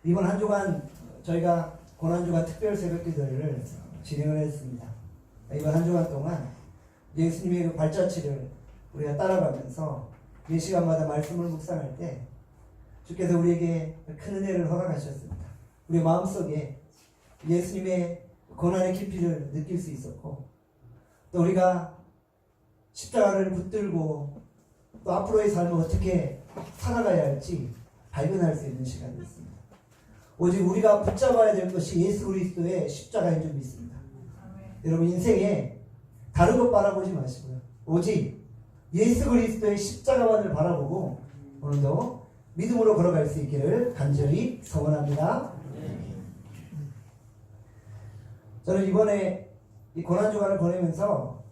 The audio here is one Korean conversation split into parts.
이번 한 주간 저희가 고난주간 특별 새벽기도를 진행을 했습니다. 이번 한 주간 동안 예수님의 그 발자취를 우리가 따라가면서 매 시간마다 말씀을 묵상할 때 주께서 우리에게 큰 은혜를 허락하셨습니다. 우리 마음속에 예수님의 고난의 깊이를 느낄 수 있었고, 또 우리가 십자가를 붙들고 또 앞으로의 삶을 어떻게 살아가야 할지 발견할 수 있는 시간이었습니다. 오직 우리가 붙잡아야 될 것이 예수 그리스도의 십자가인 줄 믿습니다. 여러분, 인생에 다른 것 바라보지 마시고요, 오직 예수 그리스도의 십자가만을 바라보고 오늘도 믿음으로 걸어갈 수 있기를 간절히 소원합니다. 저는 이번에 이 고난주간을 보내면서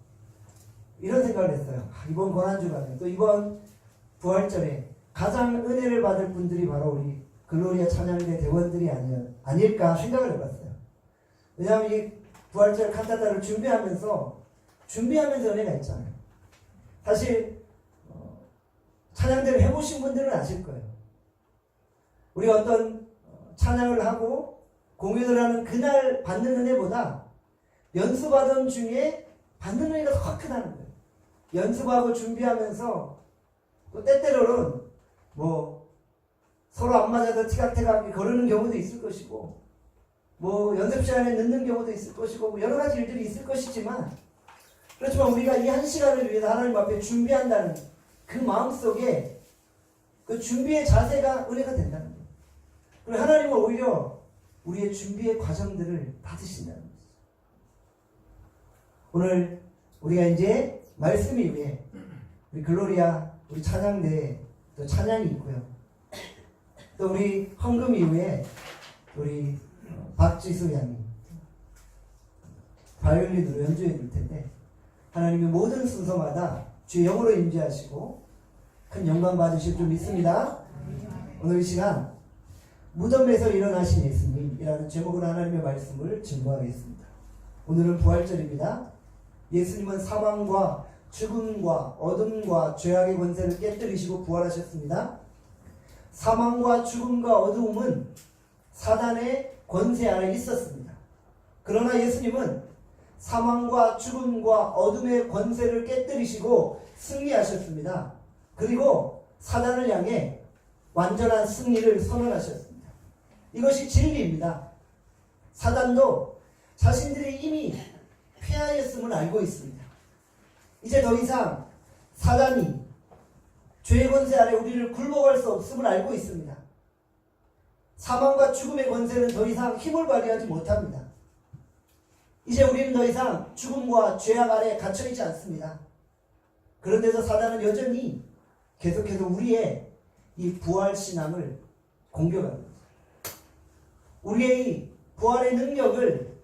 이런 생각을 했어요. 이번 고난주간에, 또 이번 부활절에 가장 은혜를 받을 분들이 바로 우리 글로리아 찬양대 대원들이 아닐까 생각을 해봤어요. 왜냐하면 이 부활절 칸타타를 준비하면서 은혜가 있잖아요. 사실 찬양대를 해보신 분들은 아실 거예요. 우리가 어떤 찬양을 하고 공연을 하는 그날 받는 은혜보다 연습하던 중에 받는 은혜가 더 크다는 거예요. 연습하고 준비하면서 또 때때로는 서로 안 맞아서 티각태각 거르는 경우도 있을 것이고, 연습 시간에 늦는 경우도 있을 것이고, 여러 가지 일들이 있을 것이지만, 그렇지만 우리가 이 한 시간을 위해서 하나님 앞에 준비한다는 그 마음 속에 그 준비의 자세가 은혜가 된다는 거예요. 그리고 하나님은 오히려 우리의 준비의 과정들을 받으신다는 거죠. 오늘 우리가 이제 말씀 이후에 우리 글로리아, 우리 찬양대 또 찬양이 있고요. 또 우리 헌금 이후에 우리 박지수 양이 바이올린으로 연주해 줄 텐데, 하나님의 모든 순서마다 주의 영으로 임재하시고 큰 영광 받으실 줄 믿습니다. 오늘 이 시간 무덤에서 일어나신 예수님이라는 제목으로 하나님의 말씀을 증거하겠습니다. 오늘은 부활절입니다. 예수님은 사망과 죽음과 어둠과 죄악의 권세를 깨뜨리시고 부활하셨습니다. 사망과 죽음과 어두움은 사단의 권세 아래 있었습니다. 그러나 예수님은 사망과 죽음과 어둠의 권세를 깨뜨리시고 승리하셨습니다. 그리고 사단을 향해 완전한 승리를 선언하셨습니다. 이것이 진리입니다. 사단도 자신들이 이미 패하였음을 알고 있습니다. 이제 더 이상 사단이 죄의 권세 아래 우리를 굴복할 수 없음을 알고 있습니다. 사망과 죽음의 권세는 더 이상 힘을 발휘하지 못합니다. 이제 우리는 더 이상 죽음과 죄악 아래 갇혀있지 않습니다. 그런데도 사단은 여전히 계속해서 우리의 이 부활신앙을 공격합니다. 우리의 이 부활의 능력을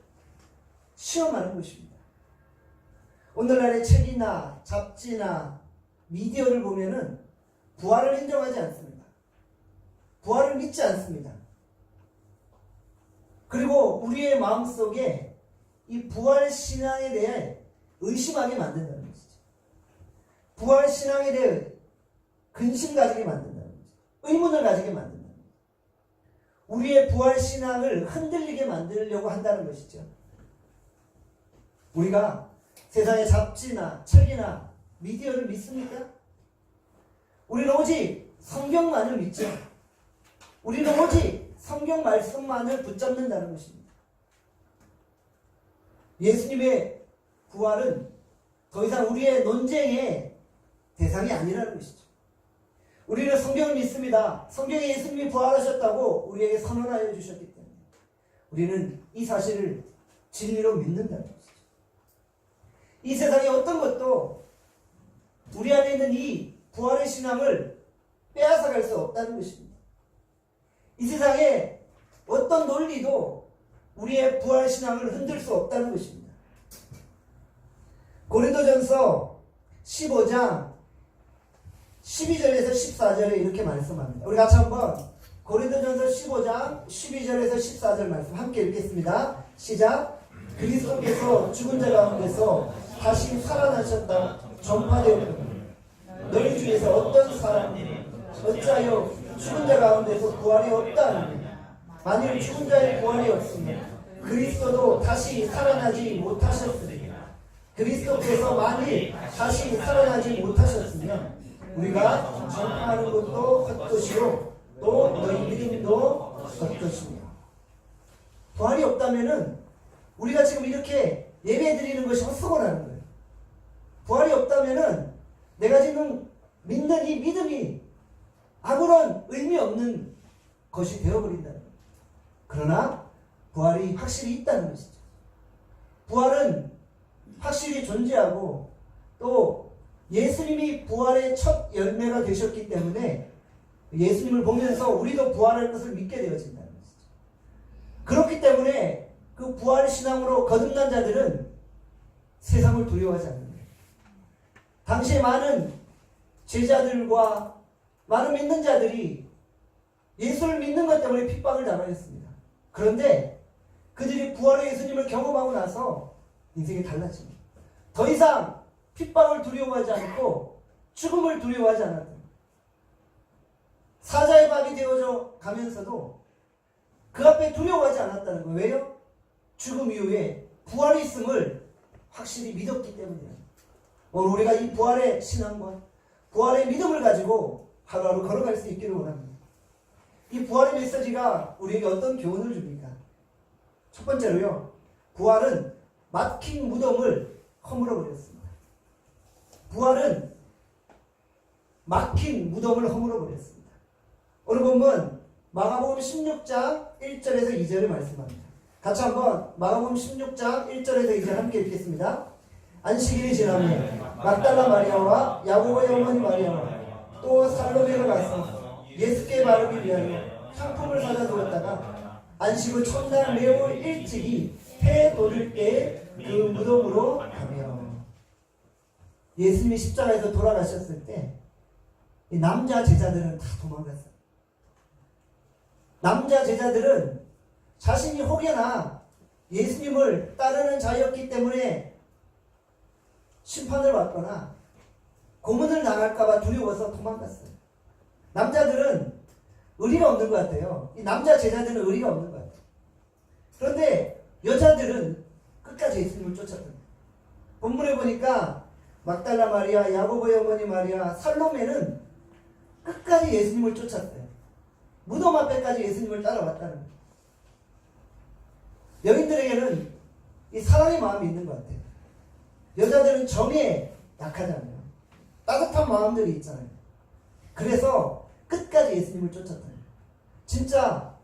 시험하는 것입니다. 오늘날의 책이나 잡지나 미디어를 보면은 부활을 인정하지 않습니다. 부활을 믿지 않습니다. 그리고 우리의 마음속에 이 부활신앙에 대해 의심하게 만든다는 것이죠. 부활신앙에 대해 근심 가지게 만든다는 거죠. 의문을 가지게 만든다는 거죠. 우리의 부활신앙을 흔들리게 만들려고 한다는 것이죠. 우리가 세상의 잡지나 책이나 미디어를 믿습니까? 우리는 오직 성경만을 믿죠. 우리는 오직 성경 말씀만을 붙잡는다는 것입니다. 예수님의 부활은 더 이상 우리의 논쟁의 대상이 아니라는 것이죠. 우리는 성경을 믿습니다. 성경에 예수님이 부활하셨다고 우리에게 선언하여 주셨기 때문에 우리는 이 사실을 진리로 믿는다는 것이죠. 이 세상의 어떤 것도 우리 안에 있는 이 부활의 신앙을 빼앗아갈 수 없다는 것입니다. 이 세상에 어떤 논리도 우리의 부활 신앙을 흔들 수 없다는 것입니다. 고린도전서 15장 12절에서 14절에 이렇게 말씀합니다. 우리 같이 한번 고린도전서 15장 12절에서 14절 말씀 함께 읽겠습니다. 시작. 그리스도께서 죽은 자 가운데서 다시 살아나셨다 전파되었거늘 너희 중에서 어떤 사람이 어찌하여 죽은 자 가운데서 부활이 없다 하느냐. 만일 죽은 자의 부활이 없으면 그리스도도 다시 살아나지 못하셨으리라. 그리스도께서 만일 다시 살아나지 못하셨으면 우리가 전파하는 것도 헛것이요 또 너희 믿음도 헛것이며. 부활이 없다면은 우리가 지금 이렇게 예배 드리는 것이 헛수고라는 거예요. 부활이 없다면은 내가 지금 믿는 이 믿음이 아무런 의미 없는 것이 되어버린다는 거예요. 그러나 부활이 확실히 있다는 것이죠. 부활은 확실히 존재하고 또 예수님이 부활의 첫 열매가 되셨기 때문에 예수님을 보면서 우리도 부활할 것을 믿게 되어진다는 것이죠. 그렇기 때문에 그 부활 신앙으로 거듭난 자들은 세상을 두려워하지 않는 거예요. 당시에 많은 제자들과 많은 믿는 자들이 예수를 믿는 것 때문에 핍박을 당하였습니다. 그런데 그들이 부활의 예수님을 경험하고 나서 인생이 달라집니다. 더 이상 핍박을 두려워하지 않고 죽음을 두려워하지 않았다. 사자의 밥이 되어져 가면서도 그 앞에 두려워하지 않았다는 거예요. 왜요? 죽음 이후에 부활이 있음을 확실히 믿었기 때문이에요. 오늘 우리가 이 부활의 신앙과 부활의 믿음을 가지고 하루하루 걸어갈 수 있기를 원합니다. 이 부활의 메시지가 우리에게 어떤 교훈을 줍니까? 첫 번째로요, 부활은 막힌 무덤을 허물어버렸습니다. 부활은 막힌 무덤을 허물어버렸습니다. 오늘 본문 마가복음 16장 1절에서 2절을 말씀합니다. 같이 한번 마가복음 16장 1절에서 2절 함께 읽겠습니다. 안식일이 지나면 막달라 마리아와 야고보의 어머니 마리아와 또 살로메가 가서 예수께 바르기 위하여 상품을 사다 두었다가 안식 후 첫날 매우 일찍이 해 돋을 때 그 무덤으로 가며. 예수님이 십자가에서 돌아가셨을 때 이 남자 제자들은 다 도망갔어요. 남자 제자들은 자신이 혹여나 예수님을 따르는 자였기 때문에 심판을 받거나 고문을 당할까봐 두려워서 도망갔어요. 남자들은 의리가 없는 것 같아요. 이 남자 제자들은 의리가 없는 것 같아요. 그런데 여자들은 끝까지 예수님을 쫓았던 거예요. 본문에 보니까 막달라 마리아, 야고보의 어머니 마리아, 살로메는 끝까지 예수님을 쫓았어요. 무덤 앞에까지 예수님을 따라왔다는 거예요. 여인들에게는 이 사랑의 마음이 있는 것 같아요. 여자들은 정에 약하잖아요. 따뜻한 마음들이 있잖아요. 그래서 끝까지 예수님을 쫓았다는 거예요. 진짜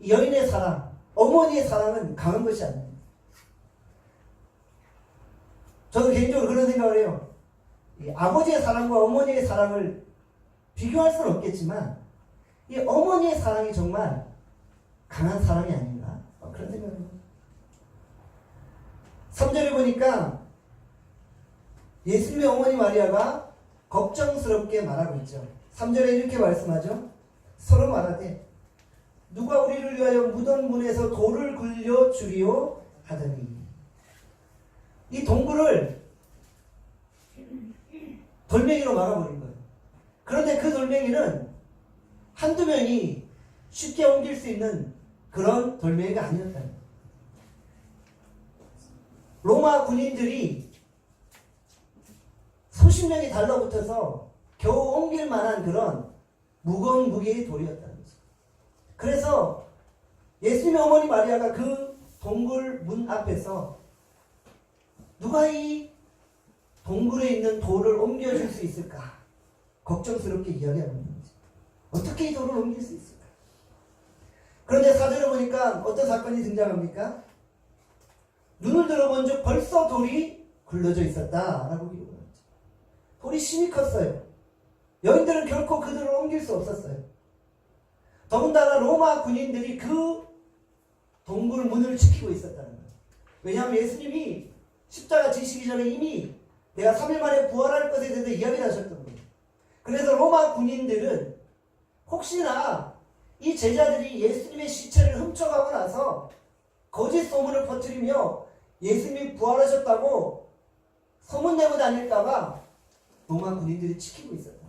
여인의 사랑, 어머니의 사랑은 강한 것이 아닙니다. 저도 개인적으로 그런 생각을 해요. 이 아버지의 사랑과 어머니의 사랑을 비교할 수는 없겠지만 이 어머니의 사랑이 정말 강한 사랑이 아닌가? 그런 생각을 해요. 3절에 보니까 예수님의 어머니 마리아가 걱정스럽게 말하고 있죠. 3절에 이렇게 말씀하죠. 서로 말하되 누가 우리를 위하여 무덤 문에서 돌을 굴려 주리오 하더니. 이 동굴을 돌멩이로 막아버린 거예요. 그런데 그 돌멩이는 한두 명이 쉽게 옮길 수 있는 그런 돌멩이가 아니었다는 거예요. 로마 군인들이 수십 명이 달라붙어서 겨우 옮길 만한 그런 무거운 무게의 돌이었다는 거죠. 그래서 예수님의 어머니 마리아가 그 동굴 문 앞에서 누가 이 동굴에 있는 돌을 옮겨줄 수 있을까? 걱정스럽게 이야기하는 거죠. 어떻게 이 돌을 옮길 수 있을까? 그런데 사전을 보니까 어떤 사건이 등장합니까? 눈을 들어본 즉 벌써 돌이 굴러져 있었다라고 기록을 하죠. 돌이 심히 컸어요. 여인들은 결코 그 돌을 옮길 수 없었어요. 더군다나 로마 군인들이 그 동굴 문을 지키고 있었다는 거예요. 왜냐하면 예수님이 십자가 지시기 전에 이미 내가 3일 만에 부활할 것에 대해서 이야기를 하셨던 거예요. 그래서 로마 군인들은 혹시나 이 제자들이 예수님의 시체를 훔쳐가고 나서 거짓 소문을 퍼뜨리며 예수님이 부활하셨다고 소문내고 다닐까봐 로마 군인들이 지키고 있었다.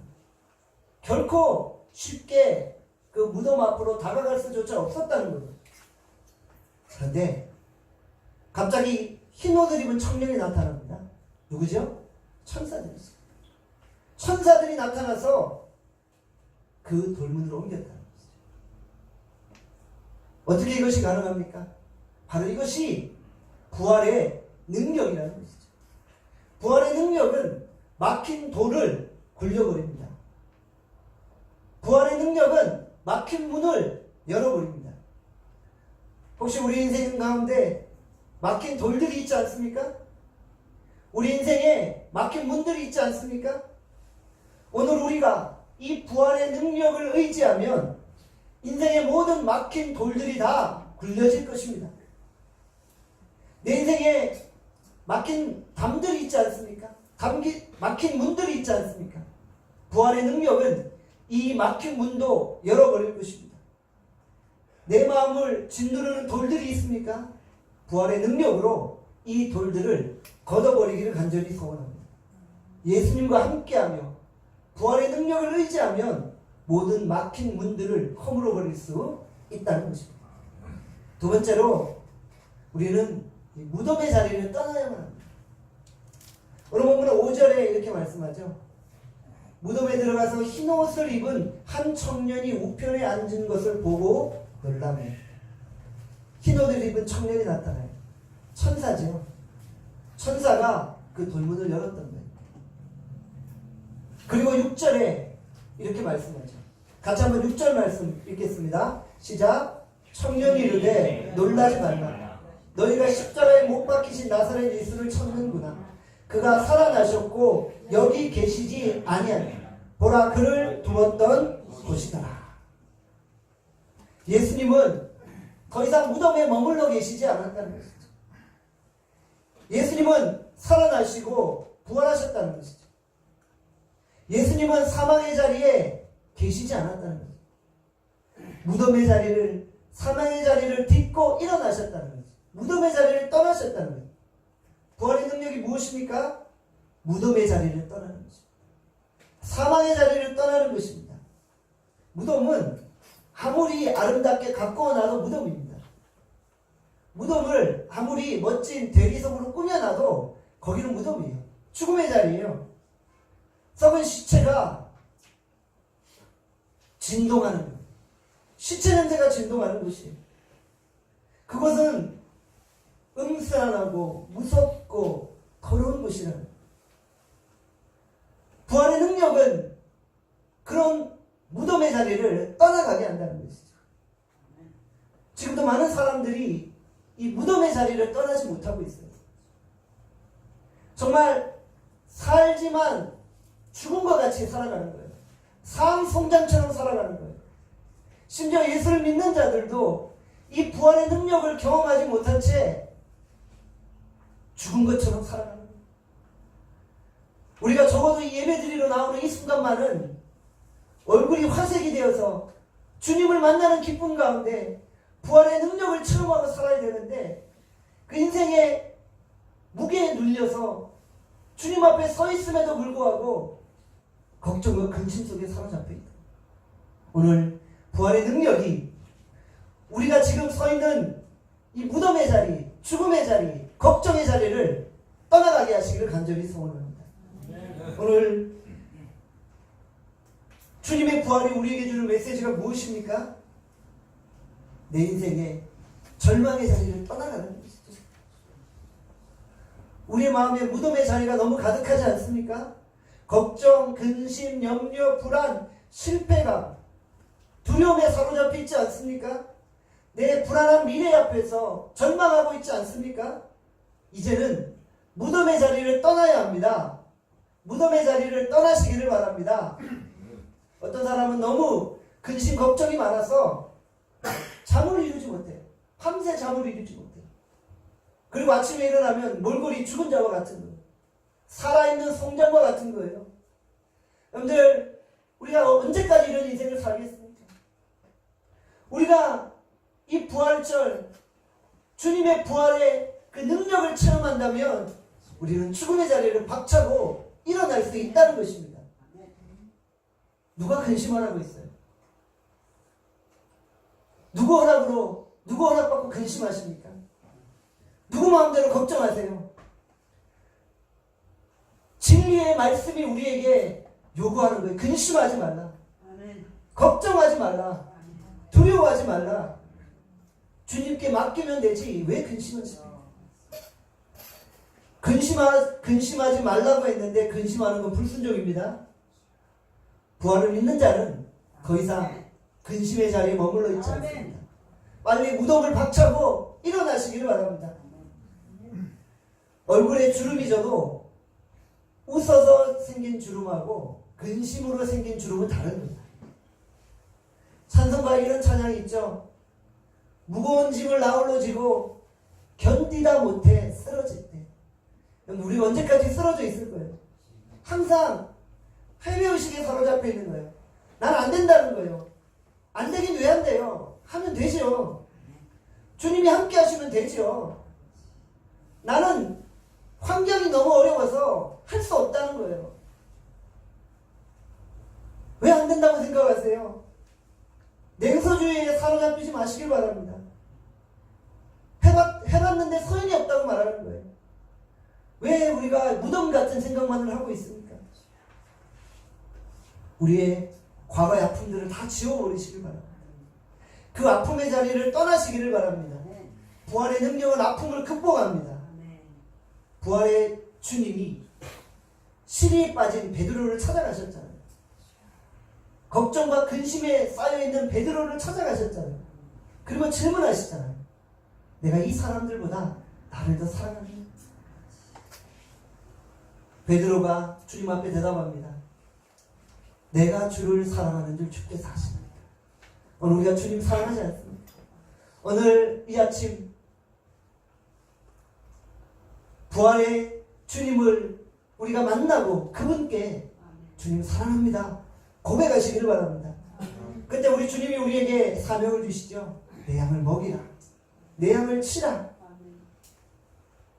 결코 쉽게 그 무덤 앞으로 다가갈 수조차 없었다는 거예요. 그런데 갑자기 흰 옷을 입은 청년이 나타납니다. 누구죠? 천사들이죠. 천사들이 나타나서 그 돌문으로 옮겼다는 것이죠. 어떻게 이것이 가능합니까? 바로 이것이 부활의 능력이라는 것이죠. 부활의 능력은 막힌 돌을 굴려버립니다. 부활의 능력은 막힌 문을 열어버립니다. 혹시 우리 인생 가운데 막힌 돌들이 있지 않습니까? 우리 인생에 막힌 문들이 있지 않습니까? 오늘 우리가 이 부활의 능력을 의지하면 인생의 모든 막힌 돌들이 다 굴려질 것입니다. 내 인생에 막힌 담들이 있지 않습니까? 막힌 문들이 있지 않습니까? 부활의 능력은 이 막힌 문도 열어버릴 것입니다. 내 마음을 짓누르는 돌들이 있습니까? 부활의 능력으로 이 돌들을 걷어버리기를 간절히 소원합니다. 예수님과 함께하며 부활의 능력을 의지하면 모든 막힌 문들을 허물어버릴 수 있다는 것입니다. 두 번째로 우리는 무덤의 자리를 떠나야만 합니다. 오늘 본문은 5절에 이렇게 말씀하죠. 무덤에 들어가서 흰 옷을 입은 한 청년이 우편에 앉은 것을 보고 놀라며. 흰 옷을 입은 청년이 나타나요. 천사죠. 천사가 그 돌문을 열었던 거예요. 그리고 6절에 이렇게 말씀하죠. 같이 한번 6절 말씀 읽겠습니다. 시작. 청년이 이르되 놀라지 말라. 너희가 십자가에 못 박히신 나사렛 예수를 찾는구나. 그가 살아나셨고 여기 계시지 아니하니 보라 그를 두었던 곳이더라. 예수님은 더 이상 무덤에 머물러 계시지 않았다는 것이죠. 예수님은 살아나시고 부활하셨다는 것이죠. 예수님은 사망의 자리에 계시지 않았다는 거죠. 무덤의 자리를, 사망의 자리를 딛고 일어나셨다는 거죠. 무덤의 자리를 떠나셨다는 거죠. 부활의 능력이 무엇입니까? 무덤의 자리를 떠나는 것입니다. 사망의 자리를 떠나는 것입니다. 무덤은 아무리 아름답게 가꾸어놔도 무덤입니다. 무덤을 아무리 멋진 대리석으로 꾸며놔도 거기는 무덤이에요. 죽음의 자리예요. 썩은 시체가 진동하는 거예요. 시체 냄새가 진동하는 곳이에요. 그것은 음산하고 무섭고 더러운 곳이라는 거예요. 부활의 능력은 그런 무덤의 자리를 떠나가게 한다는 것이죠. 지금도 많은 사람들이 이 무덤의 자리를 떠나지 못하고 있어요. 정말 살지만 죽은 것 같이 살아가는 거예요. 상송장처럼 살아가는 거예요. 심지어 예수를 믿는 자들도 이 부활의 능력을 경험하지 못한 채 죽은 것처럼 살아가는 거예요. 우리가 적어도 이 예배드리러 나오는 이 순간만은 얼굴이 화색이 되어서 주님을 만나는 기쁨 가운데 부활의 능력을 체험하고 살아야 되는데 그 인생의 무게에 눌려서 주님 앞에 서 있음에도 불구하고 걱정과 근심 속에 사로잡혀 있다. 오늘 부활의 능력이 우리가 지금 서 있는 이 무덤의 자리, 죽음의 자리, 걱정의 자리를 떠나가게 하시기를 간절히 소원합니다. 오늘 주님의 부활이 우리에게 주는 메시지가 무엇입니까? 내 인생의 절망의 자리를 떠나가는 것이죠. 우리의 마음에 무덤의 자리가 너무 가득하지 않습니까? 걱정, 근심, 염려, 불안, 실패감, 두려움에 사로잡혀 있지 않습니까? 내 불안한 미래 앞에서 절망하고 있지 않습니까? 이제는 무덤의 자리를 떠나야 합니다. 무덤의 자리를 떠나시기를 바랍니다. 어떤 사람은 너무 근심, 걱정이 많아서 잠을 이루지 못해요. 밤새 잠을 이루지 못해요. 그리고 아침에 일어나면 몰골이 죽은 자와 같은 거예요. 살아있는 송장과 같은 거예요. 여러분들, 우리가 언제까지 이런 인생을 살겠습니까? 우리가 이 부활절, 주님의 부활의 그 능력을 체험한다면 우리는 죽음의 자리를 박차고 일어날 수 있다는 것입니다. 누가 근심을 하고 있어요? 누구 허락으로, 누구 허락받고 근심하십니까? 누구 마음대로 걱정하세요? 진리의 말씀이 우리에게 요구하는 거예요. 근심하지 말라. 걱정하지 말라. 두려워하지 말라. 주님께 맡기면 되지 왜 근심하십니까? 근심하지 말라고 했는데 근심하는 건 불순종입니다. 부활을 믿는 자는 더 이상 근심의 자리에 머물러 있지 않습니다. 빨리 무덤을 박차고 일어나시기를 바랍니다. 얼굴에 주름이 져도 웃어서 생긴 주름하고 근심으로 생긴 주름은 다릅니다. 찬송가에 이런 찬양이 있죠. 무거운 짐을 나홀로 지고 견디다 못해 쓰러질 때. 우리 언제까지 쓰러져 있을 거예요? 항상 회의의식에 사로잡혀 있는 거예요. 난 안 된다는 거예요. 안 되긴 왜 안 돼요? 하면 되죠. 주님이 함께 하시면 되죠. 나는 환경이 너무 어려워서 할 수 없다는 거예요. 왜 안 된다고 생각하세요? 냉소주의에 사로잡히지 마시길 바랍니다. 해봤는데 소용이 없다고 말하는 거예요. 왜 우리가 무덤 같은 생각만을 하고 있습니까? 우리의 과거의 아픔들을 다 지워버리시길 바랍니다. 그 아픔의 자리를 떠나시기를 바랍니다. 부활의 능력은 아픔을 극복합니다. 부활의 주님이 시리에 빠진 베드로를 찾아가셨잖아요. 걱정과 근심에 쌓여있는 베드로를 찾아가셨잖아요. 그리고 질문하시잖아요. 내가 이 사람들보다 나를 더 사랑하니? 베드로가 주님 앞에 대답합니다. 내가 주를 사랑하는 줄 주께서 아십니까? 오늘 우리가 주님 사랑하지 않습니까? 오늘 이 아침 부활의 주님을 우리가 만나고 그분께 주님 사랑합니다 고백하시기를 바랍니다. 그때 우리 주님이 우리에게 사명을 주시죠. 내 양을 먹이라. 내 양을 치라.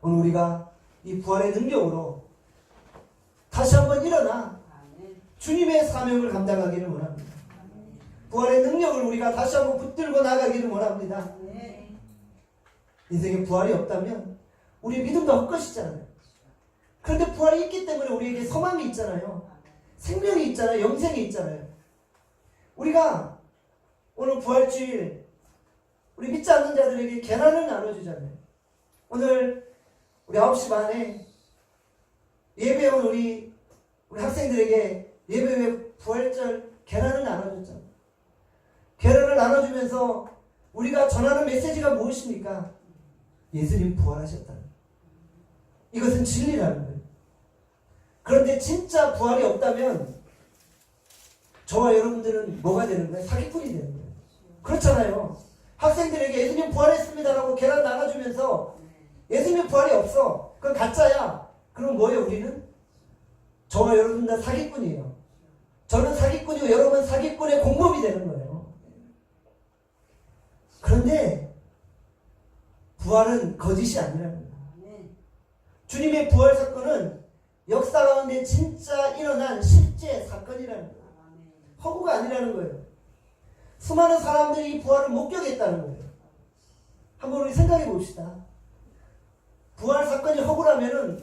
오늘 우리가 이 부활의 능력으로 다시 한번 일어나 주님의 사명을 감당하기를 원합니다. 부활의 능력을 우리가 다시 한번 붙들고 나가기를 원합니다. 인생에 부활이 없다면 우리의 믿음도 헛것이잖아요. 그런데 부활이 있기 때문에 우리에게 소망이 있잖아요. 생명이 있잖아요. 영생이 있잖아요. 우리가 오늘 부활주일 우리 믿지 않는 자들에게 계란을 나눠주잖아요. 오늘 우리 9시 반에 예배온 우리 학생들에게 예배 후에 부활절 계란을 나눠줬잖아요. 계란을 나눠주면서 우리가 전하는 메시지가 무엇입니까? 예수님 부활하셨다는 거예요. 이것은 진리라는 거예요. 그런데 진짜 부활이 없다면 저와 여러분들은 뭐가 되는 거예요? 사기꾼이 되는 거예요. 그렇잖아요. 학생들에게 예수님 부활했습니다라고 계란 나눠주면서 예수님 부활이 없어. 그건 가짜야. 그럼 뭐예요 우리는? 저와 여러분 다 사기꾼이에요. 저는 사기꾼이고 여러분은 사기꾼의 공범이 되는 거예요. 그런데 부활은 거짓이 아니라는 거예요. 주님의 부활 사건은 역사 가운데 진짜 일어난 실제 사건이라는 거예요. 허구가 아니라는 거예요. 수많은 사람들이 이 부활을 목격했다는 거예요. 한번 우리 생각해 봅시다. 부활 사건이 허구라면은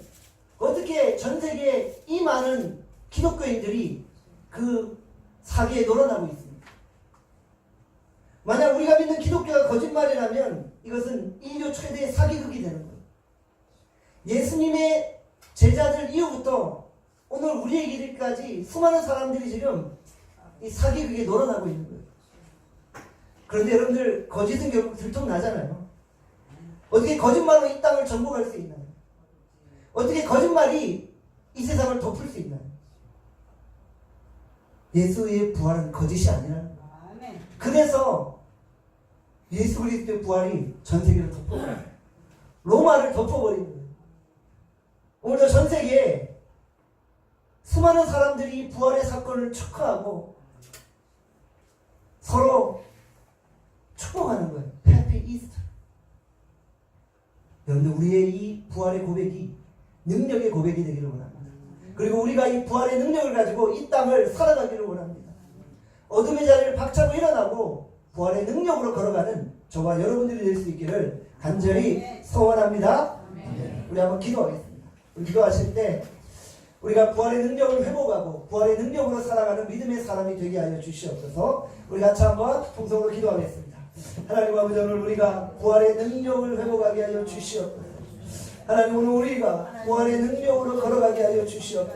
어떻게 전 세계에 이 많은 기독교인들이 그 사기에 놀아나고 있습니까? 만약 우리가 믿는 기독교가 거짓말이라면 이것은 인류 최대의 사기극이 되는 거예요. 예수님의 제자들 이후부터 오늘 우리의 길까지 수많은 사람들이 지금 이 사기극에 놀아나고 있는 거예요. 그런데 여러분들 거짓은 결국 들통나잖아요. 어떻게 거짓말로 이 땅을 정복할 수 있나요? 어떻게 거짓말이 이 세상을 덮을 수 있나요? 예수의 부활은 거짓이 아니라는 거예요. 그래서 예수 그리스도의 부활이 전 세계를 덮어버려요. 로마를 덮어버리는 거예요. 오늘도 전 세계에 수많은 사람들이 이 부활의 사건을 축하하고 서로 축복하는 거예요. 해피 이스터. 여러분들 우리의 이 부활의 고백이 능력의 고백이 되기를 원합니다. 그리고 우리가 이 부활의 능력을 가지고 이 땅을 살아가기를 원합니다. 어둠의 자리를 박차고 일어나고 부활의 능력으로 걸어가는 저와 여러분들이 될 수 있기를 간절히 소원합니다. 우리 한번 기도하겠습니다. 우리 기도하실 때 우리가 부활의 능력을 회복하고 부활의 능력으로 살아가는 믿음의 사람이 되게 하여 주시옵소서. 우리 같이 한번 통성으로 기도하겠습니다. 하나님 아버지, 오늘 우리가 부활의 능력을 회복하게 하여 주시옵소서. 하나님, 오늘 우리가 부활의 능력으로 걸어가게 하여 주시옵소서.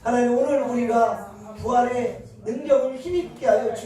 하나님, 오늘 우리가 부활의 능력을 힘입게 하여 주시옵소서.